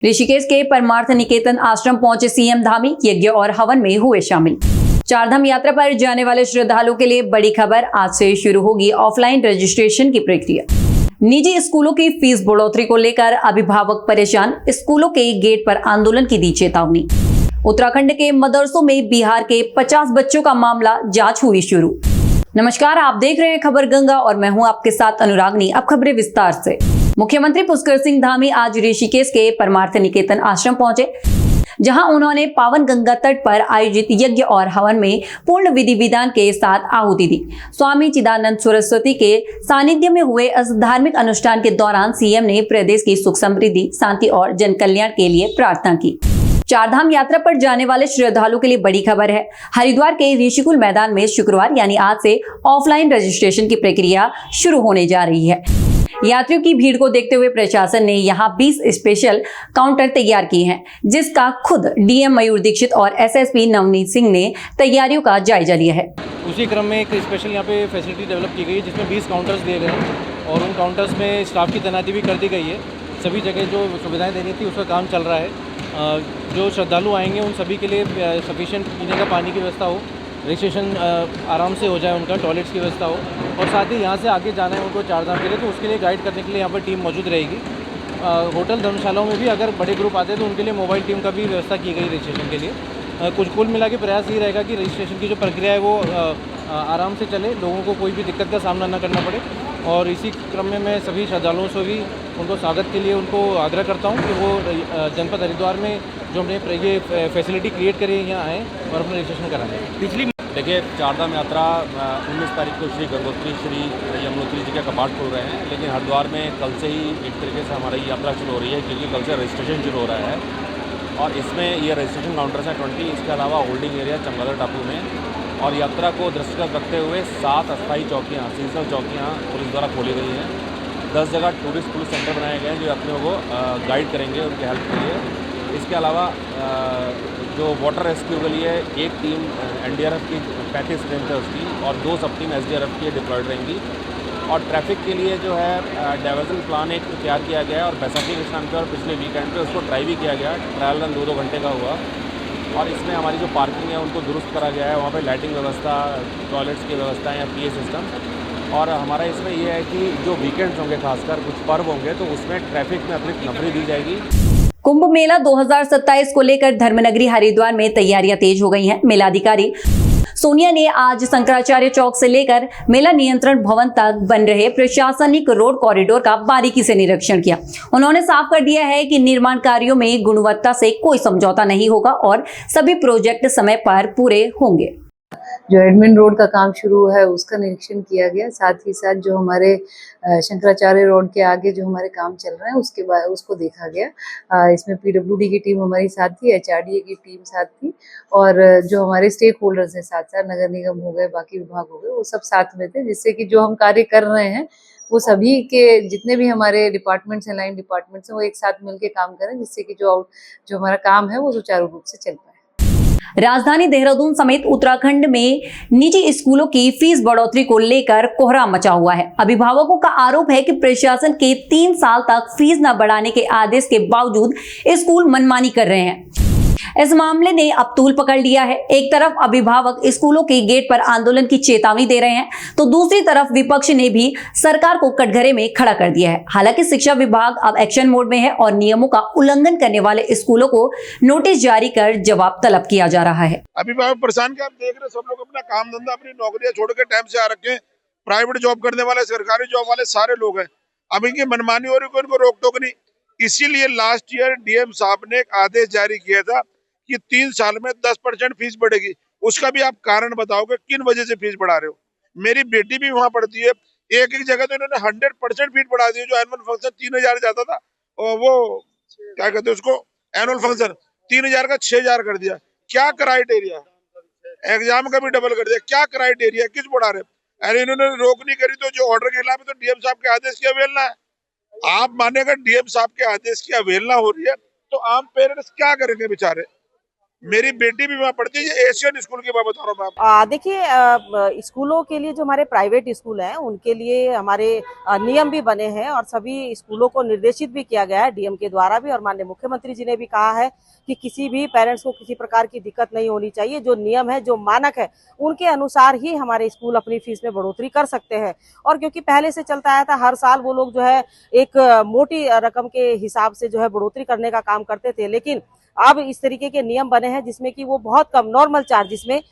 ऋषिकेश के परमार्थ निकेतन आश्रम पहुंचे सीएम धामी, यज्ञ और हवन में हुए शामिल। चारधाम यात्रा पर जाने वाले श्रद्धालुओं के लिए बड़ी खबर, आज से शुरू होगी ऑफलाइन रजिस्ट्रेशन की प्रक्रिया। निजी स्कूलों की फीस बढ़ोतरी को लेकर अभिभावक परेशान, स्कूलों के गेट पर आंदोलन की दी चेतावनी। उत्तराखंड के मदरसों में बिहार के 50 बच्चों का मामला, जांच हुई शुरू। नमस्कार, आप देख रहे हैं खबर गंगा और मैं हूं आपके साथ अनुरागनी। अब खबरें विस्तार से। मुख्यमंत्री पुष्कर सिंह धामी आज ऋषिकेश के परमार्थ निकेतन आश्रम पहुंचे, जहां उन्होंने पावन गंगा तट पर आयोजित यज्ञ और हवन में पूर्ण विधि विधान के साथ आहुति दी। स्वामी चिदानंद सरस्वती के सानिध्य में हुए इस धार्मिक अनुष्ठान के दौरान सीएम ने प्रदेश की सुख समृद्धि, शांति और जन कल्याण के लिए प्रार्थना की। चारधाम यात्रा पर जाने वाले श्रद्धालुओं के लिए बड़ी खबर है। हरिद्वार के ऋषिकुल मैदान में शुक्रवार यानी आज से ऑफलाइन रजिस्ट्रेशन की प्रक्रिया शुरू होने जा रही है। यात्रियों की भीड़ को देखते हुए प्रशासन ने यहां 20 स्पेशल काउंटर तैयार किए हैं, जिसका खुद डीएम मयूर दीक्षित और एसएसपी नवनीत सिंह ने तैयारियों का जायजा लिया है। उसी क्रम में एक स्पेशल यहाँ पे फैसिलिटी डेवलप की गई है, जिसमें 20 काउंटर्स दिए गए हैं और उन काउंटर्स में स्टाफ की तैनाती भी कर दी गई है। सभी जगह जो सुविधाएं देनी थी उसका काम चल रहा है। जो श्रद्धालु आएंगे उन सभी के लिए सफिशिएंट पीने का पानी की व्यवस्था हो, रजिस्ट्रेशन आराम से हो जाए, उनका टॉयलेट्स की व्यवस्था हो, और साथ ही यहाँ से आगे जाना है उनको चारधाम के लिए, तो उसके लिए गाइड करने के लिए यहाँ पर टीम मौजूद रहेगी। होटल धर्मशालाओं में भी अगर बड़े ग्रुप आते हैं तो उनके लिए मोबाइल टीम का भी व्यवस्था की गई रजिस्ट्रेशन के लिए। कुल मिला के प्रयास ये रहेगा कि रजिस्ट्रेशन की जो प्रक्रिया है वो आराम से चले, लोगों को कोई भी दिक्कत का सामना न करना पड़े। और इसी क्रम में मैं सभी श्रद्धालुओं से भी उनको स्वागत के लिए उनको आग्रह करता हूँ कि वो जनपद हरिद्वार में जो हमने ये फैसिलिटी क्रिएट करी है यहाँ आएँ और अपना रजिस्ट्रेशन कराएँ। देखिए, चारधाम यात्रा 19 तारीख को श्री गंगोत्री श्री यमुनोत्री जी का कपाट खोल रहे हैं, लेकिन हरिद्वार में कल से ही एक तरीके से हमारी यात्रा शुरू हो रही है, क्योंकि कल से रजिस्ट्रेशन शुरू हो रहा है। और इसमें ये रजिस्ट्रेशन काउंटर्स हैं 20, इसके अलावा होल्डिंग एरिया चमगादड़ टापू में। और यात्रा को दृष्टिगत रखते हुए 7 अस्थायी चौकियाँ, सीजनल चौकियाँ पुलिस द्वारा खोली गई हैं। 10 जगह टूरिस्ट पुलिस सेंटर बनाए गए हैं जो यात्रियों को गाइड करेंगे उनके हेल्प के लिए। इसके अलावा जो वाटर रेस्क्यू के लिए एक टीम एनडीआरएफ की 35 स्ट्रेंथ है उसकी, और 2 सब टीम एसडीआरएफ की डिप्लॉयड रहेंगी। और ट्रैफिक के लिए जो है डाइवर्जन प्लान एक तैयार किया गया है, और बैसाखी के स्नान पे और पिछले वीकेंड पे उसको ट्राई भी किया गया। ट्रायल रन 2-2 घंटे का हुआ, और इसमें हमारी जो पार्किंग है उनको दुरुस्त करा गया है, वहाँ पे लाइटिंग व्यवस्था, टॉयलेट्स की व्यवस्था या पीए सिस्टम। और हमारा इसमें यह है कि जो वीकेंड्स होंगे, खासकर कुछ पर्व होंगे, तो उसमें ट्रैफिक में अतिरिक्त नफरी दी जाएगी। कुंभ मेला 2027 को लेकर धर्मनगरी हरिद्वार में तैयारियां तेज हो गई हैं। मेलाधिकारी सोनिया ने आज शंकराचार्य चौक से लेकर मेला नियंत्रण भवन तक बन रहे प्रशासनिक रोड कॉरिडोर का बारीकी से निरीक्षण किया। उन्होंने साफ कर दिया है कि निर्माण कार्यों में गुणवत्ता से कोई समझौता नहीं होगा और सभी प्रोजेक्ट समय पर पूरे होंगे। जो एडमिन रोड का काम शुरू है उसका निरीक्षण किया गया, साथ ही साथ जो हमारे शंकराचार्य रोड के आगे जो हमारे काम चल रहे हैं उसके बाद उसको देखा गया। इसमें पीडब्ल्यूडी की टीम हमारी साथ थी, एचआरडीए की टीम साथ थी, और जो हमारे स्टेक होल्डर्स हैं साथ साथ, नगर निगम हो गए, बाकी विभाग हो गए, वो सब साथ में थे, जिससे कि जो हम कार्य कर रहे हैं वो सभी के जितने भी हमारे डिपार्टमेंट्स हैं, लाइन डिपार्टमेंट्स हैं, वो एक साथ मिलकर काम करें, जिससे कि जो हमारा काम है वो सुचारू रूप से चल पाए। राजधानी देहरादून समेत उत्तराखंड में निजी स्कूलों की फीस बढ़ोतरी को लेकर कोहराम मचा हुआ है। अभिभावकों का आरोप है कि प्रशासन के 3 साल तक फीस न बढ़ाने के आदेश के बावजूद स्कूल मनमानी कर रहे हैं। इस मामले ने अब तूल पकड़ लिया है। एक तरफ अभिभावक स्कूलों के गेट पर आंदोलन की चेतावनी दे रहे हैं, तो दूसरी तरफ विपक्ष ने भी सरकार को कटघरे में खड़ा कर दिया है। हालांकि शिक्षा विभाग अब एक्शन मोड में है और नियमों का उल्लंघन करने वाले स्कूलों को नोटिस जारी कर जवाब तलब किया जा रहा है। अभिभावक परेशान के आप देख रहे, सब लोग अपना काम धंधा, अपनी नौकरियां छोड़ के टाइम से आ रखे हैं। प्राइवेट जॉब करने वाले, सरकारी जॉब वाले सारे लोग हैं। अब इनकी मनमानी हो रही, कोई इनको रोक टोक नहीं। इसीलिए लास्ट ईयर डीएम साहब ने एक आदेश जारी किया था कि 3 साल में 10% फीस बढ़ेगी। उसका भी आप कारण बताओगे, किन वजह से फीस बढ़ा रहे हो। मेरी बेटी भी वहां पढ़ती है, एक जगह तो इन्होंने 100% फीस बढ़ा दी। जो एनुअल फंक्शन 3000 जाता था, और वो क्या कहते हैं उसको, एनुअल फंक्शन 3000 का 6000 कर दिया। क्या क्राइटेरिया, एग्जाम का भी डबल कर दिया, क्या क्राइटेरिया, किस बढ़ा रहे। अरे इन्होंने रोक नहीं करी तो जो ऑर्डर के खिलाफ है, तो डीएम साहब के आदेश की अवहेलना है। आप मानेगा डीएम साहब के आदेश की अवहेलना हो रही है, तो आम पेरेंट्स क्या करेंगे बेचारे। मेरी बेटी भी वहाँ पढ़ती है, एशियन स्कूल की बात बता रहा हूँ मैं आपको। देखिए, स्कूलों के लिए जो हमारे प्राइवेट स्कूल हैं उनके लिए हमारे नियम भी बने हैं और सभी स्कूलों को निर्देशित भी किया गया है डीएम के द्वारा भी, और माननीय मुख्यमंत्री जी ने भी कहा है कि किसी भी पेरेंट्स को किसी प्रकार की दिक्कत नहीं होनी चाहिए। जो नियम है, जो मानक है, उनके अनुसार ही हमारे स्कूल अपनी फीस में बढ़ोतरी कर सकते हैं। और क्योंकि पहले से चलता आया था, हर साल वो लोग जो है एक मोटी रकम के हिसाब से जो है बढ़ोतरी करने का काम करते थे, लेकिन अब इस तरीके के नियम बने हैं जिसमें कि वो बहुत कम नॉर्मल चार्ज, जिसमें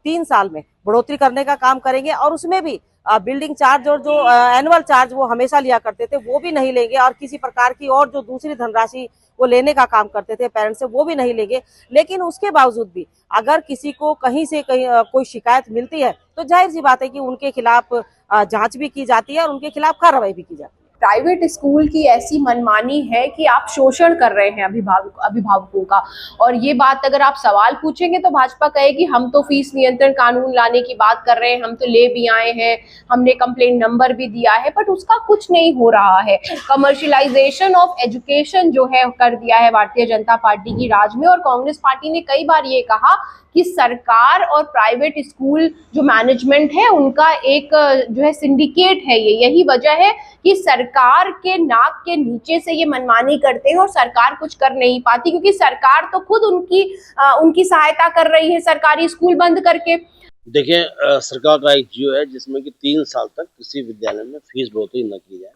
3 साल में बढ़ोतरी करने का काम करेंगे, और उसमें भी बिल्डिंग चार्ज और जो एनुअल चार्ज वो हमेशा लिया करते थे वो भी नहीं लेंगे, और किसी प्रकार की और जो दूसरी धनराशि वो लेने का काम करते थे पेरेंट्स से, वो भी नहीं लेंगे। लेकिन उसके बावजूद भी अगर किसी को कहीं से कहीं कोई शिकायत मिलती है तो जाहिर सी बात है कि उनके खिलाफ जांच भी की जाती है और उनके खिलाफ कार्रवाई भी की जाती है। प्राइवेट स्कूल की ऐसी मनमानी है कि आप शोषण कर रहे हैं अभिभावकों का। और ये बात अगर आप सवाल पूछेंगे तो भाजपा कहेगी हम तो फीस नियंत्रण कानून लाने की बात कर रहे हैं, हम तो ले भी आए हैं, हमने कंप्लेंट नंबर भी दिया है, बट उसका कुछ नहीं हो रहा है। कमर्शियलाइजेशन ऑफ एजुकेशन जो है कर दिया है भारतीय जनता पार्टी की राज में, और कांग्रेस पार्टी ने कई बार ये कहा कि सरकार और प्राइवेट स्कूल जो मैनेजमेंट है उनका एक जो है सिंडिकेट है। यही वजह है कि सरकार के नाक के नीचे से ये मनमानी करते हैं और सरकार कुछ कर नहीं पाती, क्योंकि सरकार तो खुद उनकी सहायता कर रही है सरकारी स्कूल बंद करके। देखिए, सरकार का एक जियो है जिसमें कि 3 साल तक किसी विद्यालय में फीस बढ़ोतरी न की जाए,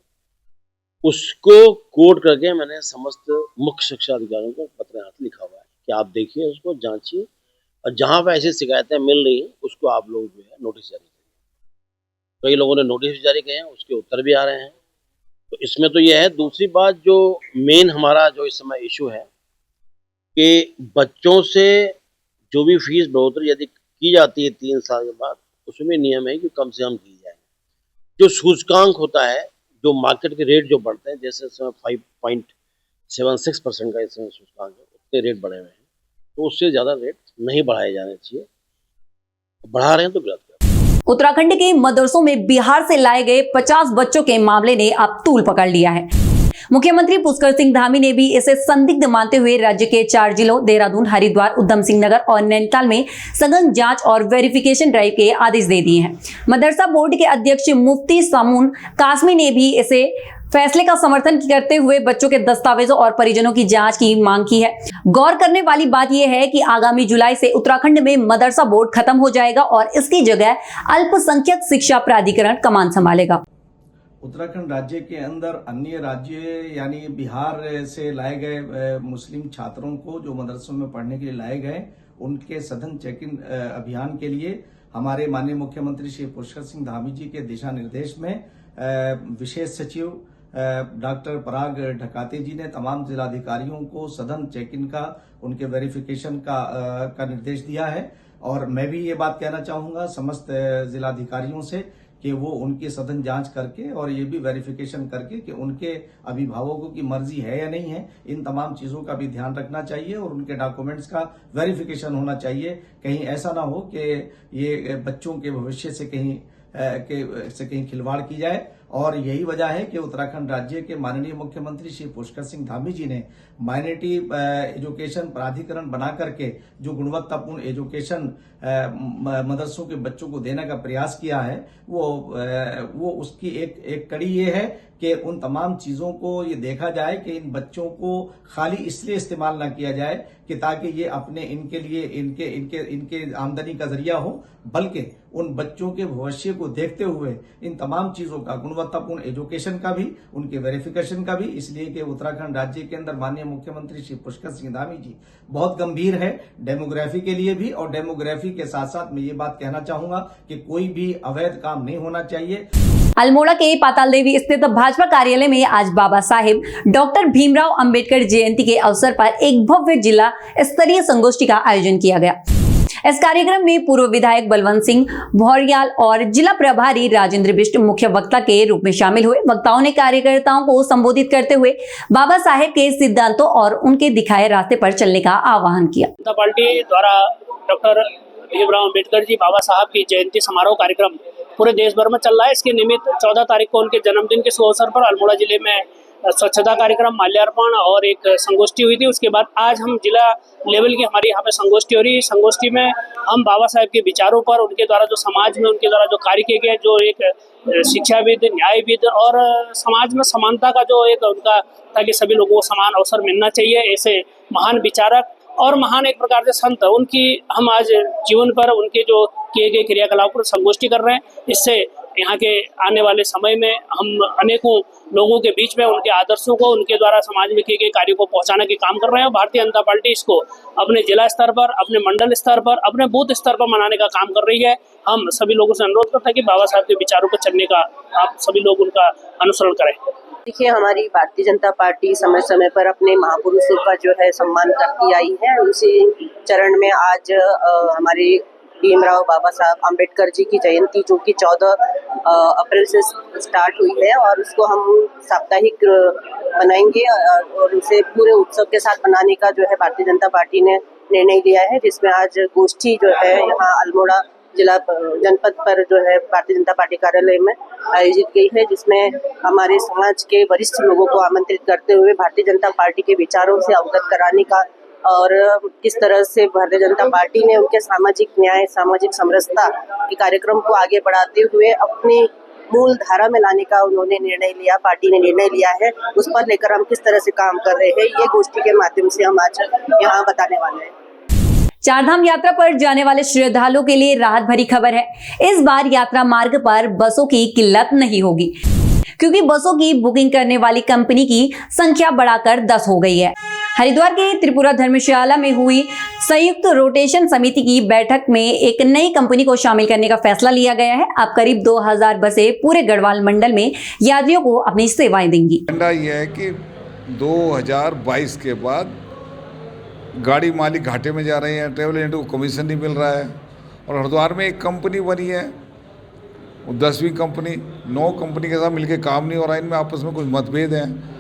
उसको कोड करके मैंने समस्त मुख्य शिक्षा अधिकारियों को पत्र हाथ लिखा हुआ है कि आप देखिए, उसको जांचिए, और जहाँ पे ऐसी शिकायतें मिल रही हैं उसको आप लोग जो है नोटिस जारी करिए। कई लोगों ने नोटिस जारी किए हैं, उसके उत्तर भी आ रहे हैं। तो इसमें तो यह है। दूसरी बात, जो मेन हमारा जो इस समय इशू है कि बच्चों से जो भी फीस बढ़ोतरी यदि की जाती है 3 साल के बाद, उसमें नियम है कि कम से कम की जाए। जो सूचकांक होता है, जो मार्केट के रेट जो बढ़ते हैं, जैसे इस समय 5.76% का इस समय सूचकांक है, उतने रेट बढ़े हुए हैं, तो उससे ज़्यादा रेट नहीं बढ़ाए जाने चाहिए। बढ़ा रहे हैं तो गलत कर रहे हैं। उत्तराखंड के मदरसों में बिहार से लाए गए 50 बच्चों के मामले ने अब तूल पकड़ लिया है। मुख्यमंत्री पुष्कर सिंह धामी ने भी इसे संदिग्ध मानते हुए राज्य के 4 जिलों देहरादून, हरिद्वार, उधम सिंह नगर और नैनीताल में सघन जांच और वेरिफिकेशन ड्राइव के आदेश दे दिए हैं। मदरसा बोर्ड के अध्यक्ष मुफ्ती सामून कासमी ने भी इसे फैसले का समर्थन करते हुए बच्चों के दस्तावेजों और परिजनों की जांच की मांग की है। गौर करने वाली बात यह है कि आगामी जुलाई से उत्तराखंड में मदरसा बोर्ड खत्म हो जाएगा और इसकी जगह अल्पसंख्यक शिक्षा प्राधिकरण कमान संभालेगा। उत्तराखंड राज्य के अंदर अन्य राज्य यानी बिहार से लाए गए मुस्लिम छात्रों को जो मदरसों में पढ़ने के लिए लाए गए, उनके सघन चेक इन अभियान के लिए हमारे माननीय मुख्यमंत्री श्री पुष्कर सिंह धामी जी के दिशा निर्देश में विशेष सचिव डॉक्टर पराग ढकाते जी ने तमाम जिलाधिकारियों को सघन चेक इन का, उनके वेरिफिकेशन का निर्देश दिया है। और मैं भी ये बात कहना चाहूंगा समस्त जिलाधिकारियों से कि वो उनकी सघन जांच करके और ये भी वेरिफिकेशन करके कि उनके अभिभावकों की मर्जी है या नहीं है, इन तमाम चीजों का भी ध्यान रखना चाहिए और उनके डॉक्यूमेंट्स का वेरिफिकेशन होना चाहिए। कहीं ऐसा ना हो कि ये बच्चों के भविष्य से कहीं खिलवाड़ की जाए। और यही वजह है कि उत्तराखंड राज्य के माननीय मुख्यमंत्री श्री पुष्कर सिंह धामी जी ने माइनॉरिटी एजुकेशन प्राधिकरण बना करके जो गुणवत्तापूर्ण एजुकेशन मदरसों के बच्चों को देने का प्रयास किया है, वो उसकी एक कड़ी ये है कि उन तमाम चीजों को ये देखा जाए कि इन बच्चों को खाली इसलिए इस्तेमाल ना किया जाए कि ताकि ये अपने इनके लिए इनके आमदनी का जरिया हो, बल्कि उन बच्चों के भविष्य को देखते हुए इन तमाम चीजों का, गुणवत्तापूर्ण एजुकेशन का भी, उनके वेरिफिकेशन का भी, इसलिए कि उत्तराखंड राज्य के अंदर माननीय मुख्यमंत्री श्री पुष्कर सिंह धामी जी बहुत गंभीर है डेमोग्राफी के लिए भी। और डेमोग्राफी के साथ साथ मैं ये बात कहना चाहूंगा कि कोई भी अवैध काम नहीं होना चाहिए। अल्मोड़ा के पाताल देवी स्थित भाजपा कार्यालय में आज बाबा साहेब डॉक्टर भीमराव अंबेडकर जयंती के अवसर पर एक भव्य जिला स्तरीय संगोष्ठी का आयोजन किया गया। इस कार्यक्रम में पूर्व विधायक बलवंत सिंह भौरियाल और जिला प्रभारी राजेंद्र बिष्ट मुख्य वक्ता के रूप में शामिल हुए। वक्ताओं ने कार्यकर्ताओं को संबोधित करते हुए बाबा साहेब के सिद्धांतों और उनके दिखाए रास्ते पर चलने का आह्वान किया। जनता पार्टी द्वारा डॉक्टर भीमराव अंबेडकर जी बाबा साहब की जयंती समारोह कार्यक्रम पूरे देश भर में चल रहा है। इसके निमित्त 14 तारीख को उनके जन्मदिन के शुभ अवसर पर अल्मोड़ा जिले में स्वच्छता कार्यक्रम, माल्यार्पण और एक संगोष्ठी हुई थी। उसके बाद आज हम जिला लेवल की हमारी यहाँ पे संगोष्ठी हो रही है। संगोष्ठी में हम बाबा साहेब के विचारों पर, उनके द्वारा जो समाज में उनके द्वारा जो कार्य किए गए, जो एक शिक्षाविद, न्यायविद और समाज में समानता का जो एक उनका, ताकि सभी लोगों को समान अवसर मिलना चाहिए, ऐसे महान विचारक और महान एक प्रकार से संत, उनकी हम आज जीवन पर, उनके जो किए गए क्रियाकलाप पर संगोष्ठी कर रहे हैं। इससे यहाँ के आने वाले समय में हम अनेकों लोगों के बीच में उनके आदर्शों को, उनके द्वारा समाज में किए गए कार्यों को पहुंचाने के काम कर रहे हैं। भारतीय जनता पार्टी इसको अपने जिला स्तर पर, अपने मंडल स्तर पर, अपने बूथ स्तर पर मनाने का काम कर रही है। हम सभी लोगों से अनुरोध करते हैं कि बाबा साहब के विचारों पर चलने का आप सभी लोग उनका अनुसरण करें। देखिए, हमारी भारतीय जनता पार्टी समय समय पर अपने महापुरुषों का जो है सम्मान करती आई है। उसी चरण में आज हमारे भीमराव बाबा साहब अम्बेडकर जी की जयंती, जो कि 14 अप्रैल से स्टार्ट हुई है, और उसको हम साप्ताहिक बनाएंगे और उसे पूरे उत्सव के साथ बनाने का जो है भारतीय जनता पार्टी ने निर्णय लिया है, जिसमें आज गोष्ठी जो है यहाँ अल्मोड़ा जिला जनपद पर जो है भारतीय जनता पार्टी कार्यालय में आयोजित गई है, जिसमें हमारे समाज के वरिष्ठ लोगों को आमंत्रित करते हुए भारतीय जनता पार्टी के विचारों से अवगत कराने का, और किस तरह से भारतीय जनता पार्टी ने उनके सामाजिक न्याय, सामाजिक समरसता के कार्यक्रम को आगे बढ़ाते हुए अपनी मूल धारा में लाने का उन्होंने निर्णय लिया, पार्टी ने निर्णय लिया है। उस पर लेकर हम किस तरह से काम कर रहे हैं, ये गोष्ठी के माध्यम से हम आज यहाँ बताने वाले हैं। चारधाम यात्रा पर जाने वाले श्रद्धालुओं के लिए राहत भरी खबर है। इस बार यात्रा मार्ग पर बसों की किल्लत नहीं होगी, क्योंकि बसों की बुकिंग करने वाली कंपनी की संख्या बढ़ाकर 10 हो गई है। हरिद्वार के त्रिपुरा धर्मशाला में हुई संयुक्त रोटेशन समिति की बैठक में एक नई कंपनी को शामिल करने का फैसला लिया गया है। अब करीब 2000 बसें पूरे गढ़वाल मंडल में यात्रियों को अपनी सेवाएं देंगी। यह है कि 2022 के बाद गाड़ी मालिक घाटे में जा रहे हैं, ट्रेवल एजेंट को कमीशन नहीं मिल रहा है, और हरिद्वार में एक कंपनी बनी है, 10वीं कंपनी, 9 कंपनी के साथ मिलकर काम नहीं हो रहा है। इनमें आपस में कुछ मतभेद हैं,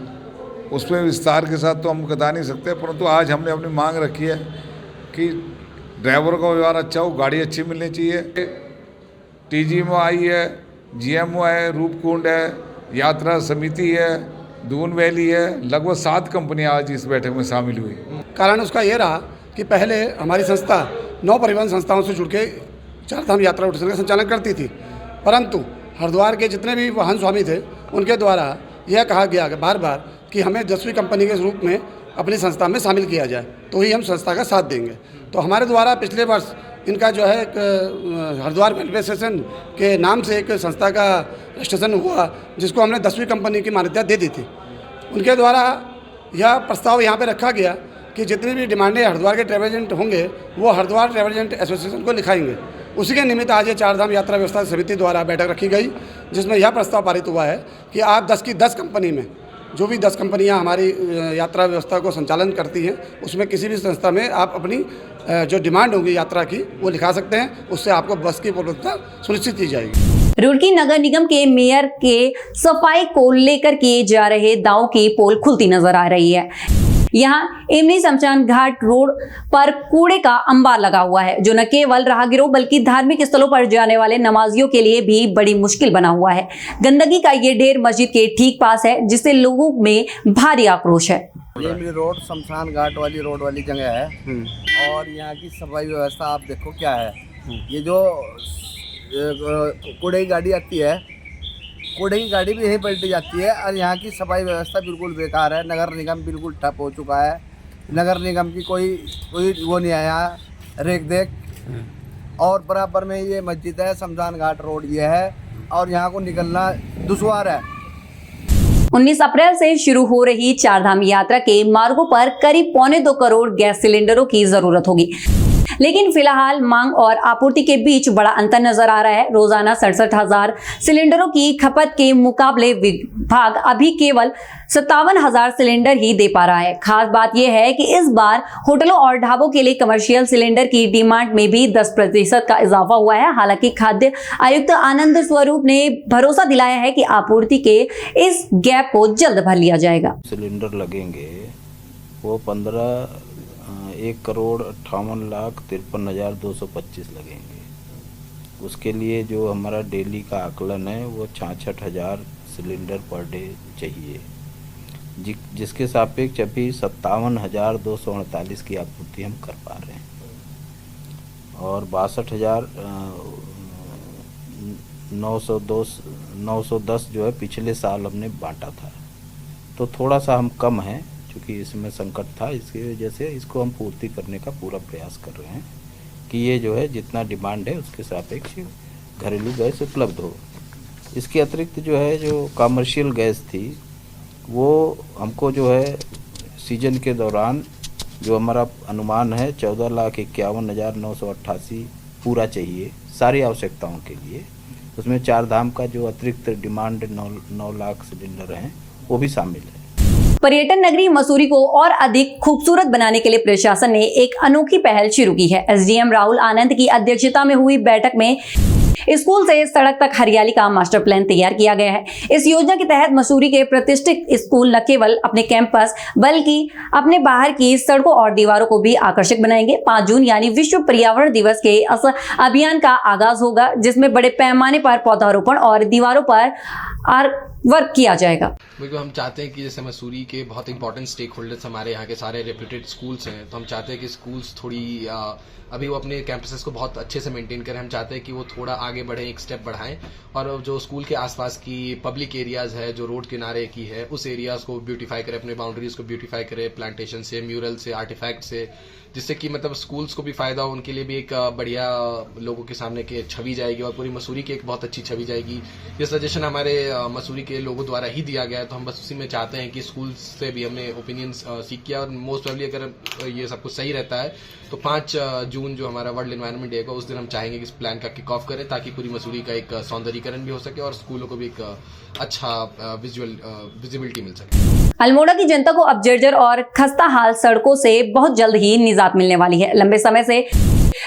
उसमें विस्तार के साथ तो हम बता नहीं सकते, परंतु आज हमने अपनी मांग रखी है कि ड्राइवर का व्यवहार अच्छा हो, गाड़ी अच्छी मिलनी चाहिए। TGMO आई है, GMO है, रूपकुंड है, यात्रा समिति है, दून वैली है, लगभग 7 कंपनियां आज इस बैठक में शामिल हुई। कारण उसका ये रहा कि पहले हमारी संस्था 9 परिवहन संस्थाओं से जुड़ के चारधाम यात्रा रोटेशन का संचालन करती थी, परंतु हरिद्वार के जितने भी वाहन स्वामी थे उनके द्वारा यह कहा गया कि बार बार कि हमें 10वीं कंपनी के रूप में अपनी संस्था में शामिल किया जाए, तो ही हम संस्था का साथ देंगे। तो हमारे द्वारा पिछले वर्ष इनका जो है हरिद्वार रेलवे स्टेशन के नाम से एक संस्था का रजिस्ट्रेशन हुआ, जिसको हमने 10वीं कंपनी की मान्यता दे दी थी। उनके द्वारा यह प्रस्ताव यहाँ पे रखा गया कि जितनी भी डिमांडें हरिद्वार के ट्रैवल एजेंट होंगे वो हरिद्वार ट्रैवल एजेंट एसोसिएशन को लिखाएंगे। उसी के निमित्त आज ये चारधाम यात्रा व्यवस्था समिति द्वारा बैठक रखी गई, जिसमें यह प्रस्ताव पारित हुआ है कि आप 10 की 10 कंपनी में, जो भी 10 कंपनियां हमारी यात्रा व्यवस्था को संचालन करती हैं, उसमें किसी भी संस्था में आप अपनी जो डिमांड होगी यात्रा की वो लिखा सकते हैं। उससे आपको बस की उपलब्धता सुनिश्चित की जाएगी। रुड़की नगर निगम के मेयर के सफाई को लेकर किए जा रहे दावों की पोल खुलती नजर आ रही है। यहाँ इमली शमशान घाट रोड पर कूड़े का अंबार लगा हुआ है, जो न केवल राहगीरों बल्कि धार्मिक स्थलों पर जाने वाले नमाजियों के लिए भी बड़ी मुश्किल बना हुआ है। गंदगी का ये ढेर मस्जिद के ठीक पास है, जिससे लोगों में भारी आक्रोश है। इमली रोड शमशान घाट वाली रोड वाली जगह है, और यहाँ की सफाई व्यवस्था आप देखो क्या है। ये जो कूड़े की गाड़ी आती है, कूड़े की गाड़ी भी यहीं पलटी जाती है, और यहाँ की सफाई व्यवस्था बिल्कुल बेकार है। नगर निगम बिल्कुल ठप हो चुका है। नगर निगम की कोई वो नहीं आया रेख देख। और बराबर में ये मस्जिद है, शमशान घाट रोड ये है, और यहाँ को निकलना दुश्वार है। 19 अप्रैल से शुरू हो रही चारधाम यात्रा के मार्गों पर करीब 2.25 करोड़ गैस सिलेंडरों की जरूरत होगी, लेकिन फिलहाल मांग और आपूर्ति के बीच बड़ा अंतर नजर आ रहा है। रोजाना 67,000 सिलेंडरों की खपत के मुकाबले विभाग अभी केवल 57,000 सिलेंडर ही दे पा रहा है। खास बात यह है कि इस बार होटलों और ढाबों के लिए कमर्शियल सिलेंडर की डिमांड में भी 10% का इजाफा हुआ है। हालांकि खाद्य आयुक्त आनंद स्वरूप ने भरोसा दिलाया है कि आपूर्ति के इस गैप को जल्द भर लिया जाएगा। सिलेंडर लगेंगे वो 1,58,53,225 लगेंगे। उसके लिए जो हमारा डेली का आकलन है वो 66,000 सिलेंडर पर डे चाहिए। जिसके सापेक्ष अभी 57,248 की आपूर्ति हम कर पा रहे हैं और 62,910 जो है पिछले साल हमने बांटा था। तो थोड़ा सा हम कम हैं क्योंकि इसमें संकट था, इसकी वजह से इसको हम पूर्ति करने का पूरा प्रयास कर रहे हैं कि ये जो है जितना डिमांड है उसके सापेक्ष घरेलू गैस उपलब्ध हो। इसके अतिरिक्त जो है जो कमर्शियल गैस थी वो हमको जो है सीजन के दौरान जो हमारा अनुमान है 14,51,988 पूरा चाहिए सारी आवश्यकताओं के लिए। उसमें 4 धाम का जो अतिरिक्त डिमांड 9 लाख सिलेंडर हैं वो भी शामिल है। पर्यटन नगरी मसूरी को और अधिक खूबसूरत बनाने के लिए प्रशासन ने एक अनोखी पहल शुरू की है। एसडीएम राहुल आनंद की अध्यक्षता में हुई बैठक में स्कूल से सड़क तक हरियाली का मास्टर प्लान तैयार किया गया है। इस योजना के तहत मसूरी के प्रतिष्ठित स्कूल न केवल अपने कैंपस बल्कि अपने बाहर की सड़कों और दीवारों को भी आकर्षक बनाएंगे। 5 जून यानी विश्व पर्यावरण दिवस के इस अभियान का आगाज होगा जिसमें बड़े पैमाने पर पौधारोपण और दीवारों पर वर्क किया जाएगा। बिल्कुल, हम चाहते हैं कि जैसे मसूरी के बहुत इंपॉर्टेंट स्टेक होल्डर्स हमारे यहाँ के सारे रेप्यूटेड स्कूल्स हैं, तो हम चाहते हैं कि स्कूल्स थोड़ी अभी वो अपने कैंपसेस को बहुत अच्छे से मेंटेन करें। हम चाहते हैं कि वो थोड़ा आगे बढ़ें, एक स्टेप बढ़ाएं और जो स्कूल के आसपास की पब्लिक एरियाज है, जो रोड किनारे की है, उस एरियाज को ब्यूटीफाई करें, अपने बाउंड्रीज को ब्यूटीफाई करें प्लांटेशन से, म्यूरल से, आर्टिफैक्ट से, जिससे कि मतलब स्कूल्स को भी फायदा हो, उनके लिए भी एक बढ़िया लोगों के सामने की छवि जाएगी और पूरी मसूरी की एक बहुत अच्छी छवि जाएगी। ये सजेशन हमारे मसूरी के लोगों द्वारा ही दिया गया है, तो हम बस उसी में चाहते हैं कि स्कूल्स से भी हमने ओपिनियंस सीख किया और मोस्ट प्रोबेबली अगर ये सब कुछ सही रहता है तो 5 जून जो हमारा वर्ल्ड एनवायरनमेंट डे का उस दिन हम चाहेंगे कि इस प्लान का किक ऑफ करें ताकि पूरी मसूरी का एक सौंदर्यीकरण भी हो सके और स्कूलों को भी एक अच्छा विजिबिलिटी मिल सके। अल्मोड़ा की जनता को अब जर्जर और खस्ता हाल सड़कों से बहुत जल्द ही निजात मिलने वाली है। लंबे समय से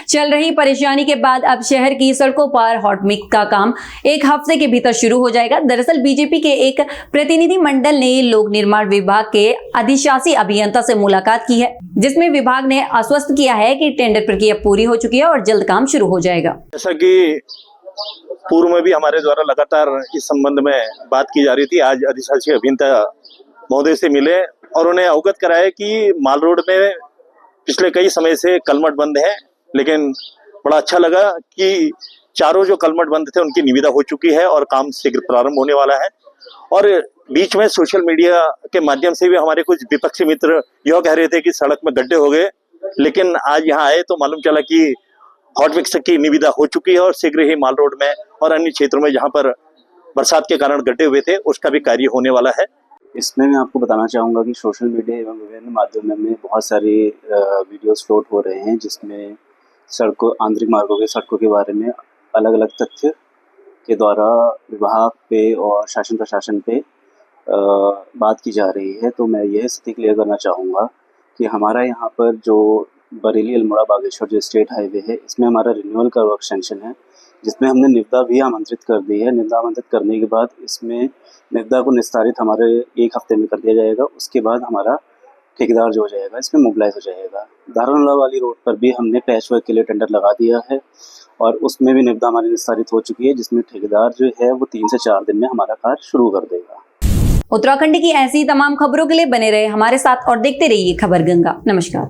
चल रही परेशानी के बाद अब शहर की सड़कों पर हॉट मिक्स का काम 1 हफ्ते के भीतर शुरू हो जाएगा। दरअसल बीजेपी के एक प्रतिनिधि मंडल ने लोक निर्माण विभाग के अधिशासी अभियंता से मुलाकात की है, जिसमें विभाग ने आश्वस्त किया है कि टेंडर प्रक्रिया पूरी हो चुकी है और जल्द काम शुरू हो जाएगा। जैसा कि पूर्व में भी हमारे द्वारा लगातार इस संबंध में बात की जा रही थी, आज अधिशासी अभियंता महोदय से मिले और उन्हें अवगत कराया कि माल रोड में पिछले कई समय से कलमट बंद है, लेकिन बड़ा अच्छा लगा कि चारों जो कलमट बंद थे उनकी निविदा हो चुकी है और काम शीघ्र प्रारंभ होने वाला है। और बीच में सोशल मीडिया के माध्यम से भी हमारे कुछ विपक्षी मित्र यह कह रहे थे कि सड़क में गड्ढे हो गए, लेकिन आज यहाँ आए तो मालूम चला कि हॉट मिक्स की निविदा हो चुकी है और शीघ्र ही माल रोड में और अन्य क्षेत्रों में जहाँ पर बरसात के कारण गड्ढे हुए थे उसका भी कार्य होने वाला है। इसमें मैं आपको बताना चाहूँगा कि सोशल मीडिया एवं विभिन्न माध्यमों में बहुत सारे वीडियोस फ्लोट हो रहे हैं जिसमें सड़कों, आंतरिक मार्गों के सड़कों के बारे में अलग अलग तथ्य के द्वारा विभाग पे और शासन प्रशासन पे बात की जा रही है। तो मैं यह स्थिति क्लियर करना चाहूँगा कि हमारा यहाँ पर जो बरेली अल्मोड़ा बागेश्वर जो स्टेट हाईवे है, इसमें हमारा रिन्यूअल का वर्क सेंक्शन है, जिसमें हमने निविदा भी आमंत्रित कर दी है। निविदा आमंत्रित करने के बाद इसमें निविदा को निस्तारित हमारे 1 हफ्ते में कर दिया जाएगा। उसके बाद हमारा ठेकेदार जो हो जाएगा इसमें मोबिलाइज हो जाएगा। दारुल्ला वाली रोड पर भी हमने पैच वर्क के लिए टेंडर लगा दिया है और उसमें भी निविदा हमारी निस्तारित हो चुकी है, जिसमें ठेकेदार जो है वो 3 से 4 दिन में हमारा कार्य शुरू कर देगा। उत्तराखंड की ऐसी तमाम खबरों के लिए बने रहे हमारे साथ और देखते रहिए खबर गंगा। नमस्कार।